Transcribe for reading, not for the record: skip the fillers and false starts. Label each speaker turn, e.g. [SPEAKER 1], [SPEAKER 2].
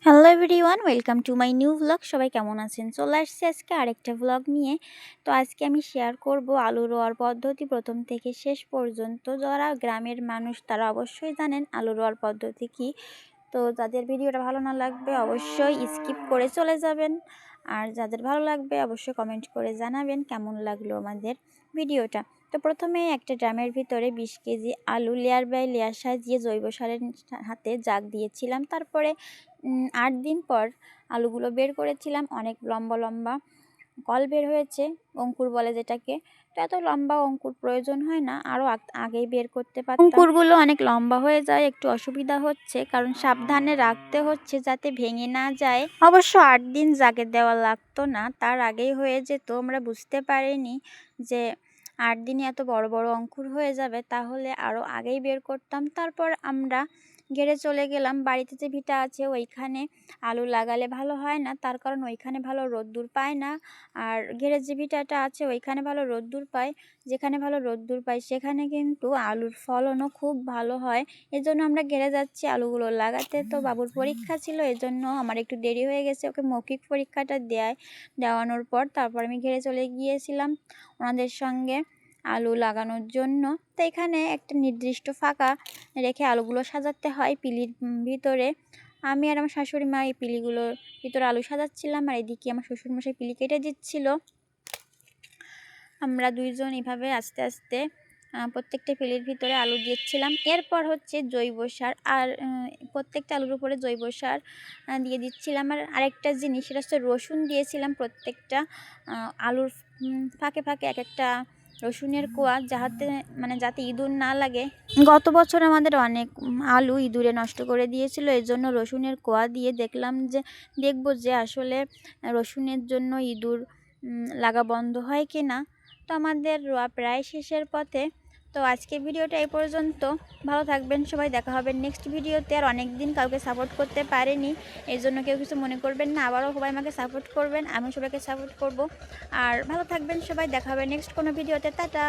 [SPEAKER 1] Hello everyone, welcome to my new vlog. সবাই কেমন আছেন? চলে আসছি আজকে আরেকটা ভ্লগ নিয়ে। তো আজকে আমি শেয়ার করব আলু রোয়ার পদ্ধতি প্রথম থেকে শেষ পর্যন্ত। যারা গ্রামের মানুষ তারা অবশ্যই জানেন আলু রোয়ার পদ্ধতি কী। তো যাদের ভিডিওটা ভালো না লাগবে অবশ্যই স্কিপ করে চলে যাবেন, আর যাদের ভালো লাগবে অবশ্যই কমেন্ট করে জানাবেন কেমন লাগলো আমাদের ভিডিওটা। তো প্রথমে একটা ড্রামের ভিতরে 20 কেজি আলু লেয়ার বাই লেয়ার সাজিয়ে জৈব সারের হাতে জাগ দিয়েছিলাম। তারপরে 8 দিন পর আলুগুলো বের করেছিলাম। অনেক লম্বা লম্বা কল বের হয়েছে, অঙ্কুর বলে যেটাকে। তো এত লম্বা অঙ্কুর প্রয়োজন হয় না, আরও আগেই বের করতে পারতাম। অঙ্কুরগুলো অনেক লম্বা হয়ে যায়, একটু অসুবিধা হচ্ছে কারণ সাবধানে রাখতে হচ্ছে যাতে ভেঙে না যায়। অবশ্য 8 দিন জাগে দেওয়া লাগতো না, তার আগেই হয়ে যেত। আমরা বুঝতে পারিনি যে 8 দিনে এত বড় বড় অঙ্কুর হয়ে যাবে, তাহলে আরও আগেই বের করতাম। তারপর আমরা ঘেরে চলে গেলাম। বাড়িতে যে ভিটা আছে ওইখানে আলু লাগালে ভালো হয় না, তার কারণ ওইখানে ভালো রোদ্দুর পায় না। আর ঘেরের যে ভিটাটা আছে ওইখানে ভালো রোদ্দুর পায়। যেখানে ভালো রোদ্দুর পায় সেখানে কিন্তু আলুর ফলনও খুব ভালো হয়। এজন্য আমরা ঘেরে যাচ্ছি আলুগুলো লাগাতে। তো বাবুর পরীক্ষা ছিল, এজন্য আমার একটু দেরি হয়ে গেছে। ওকে মৌখিক পরীক্ষাটা দেওয়ানোর পর তারপর আমি ঘেরে চলে গিয়েছিলাম ওনাদের সঙ্গে আলু লাগানোর জন্য। তো এখানে একটা নির্দিষ্ট ফাঁকা রেখে আলুগুলো সাজাতে হয় পিলির ভিতরে। আমি আর আমার শাশুড়ি মা এই পিলিগুলোর ভিতরে আলু সাজাচ্ছিলাম, আর এদিকে আমার শ্বশুরমশাই পিলি কেটে দিচ্ছিল। আমরা দুইজন এভাবে আস্তে আস্তে প্রত্যেকটা পিলির ভিতরে আলু দিচ্ছিলাম। এরপর হচ্ছে জৈব সার, আর প্রত্যেকটা আলুর উপরে জৈব সার দিয়ে দিচ্ছিলাম। আর আরেকটা জিনিস, সেটা হচ্ছে রসুন দিয়েছিলাম প্রত্যেকটা আলুর ফাঁকে ফাঁকে এক একটা রসুনের কোয়া, যাতে ইঁদুর না লাগে। গত বছর আমাদের অনেক আলু ইঁদুরে নষ্ট করে দিয়েছিল, এই জন্য রসুনের কোয়া দিয়ে দেখব যে আসলে রসুনের জন্য ইঁদুর লাগা বন্ধ হয় কি না। তো আমাদের রোয়া প্রায় শেষের পথে। তো আজকের ভিডিওটা এই পর্যন্ত। ভালো থাকবেন সবাই, দেখা হবে নেক্সট ভিডিওতে। আর অনেক দিন কাউকে সাপোর্ট করতে পারিনি, এই জন্য কেউ কিছু মনে করবেন না। আবারও সবাই আমাকে সাপোর্ট করবেন, আমি সবাইকে সাপোর্ট করব। আর ভালো থাকবেন সবাই, দেখা হবে নেক্সট কোনো ভিডিওতে। টাটা।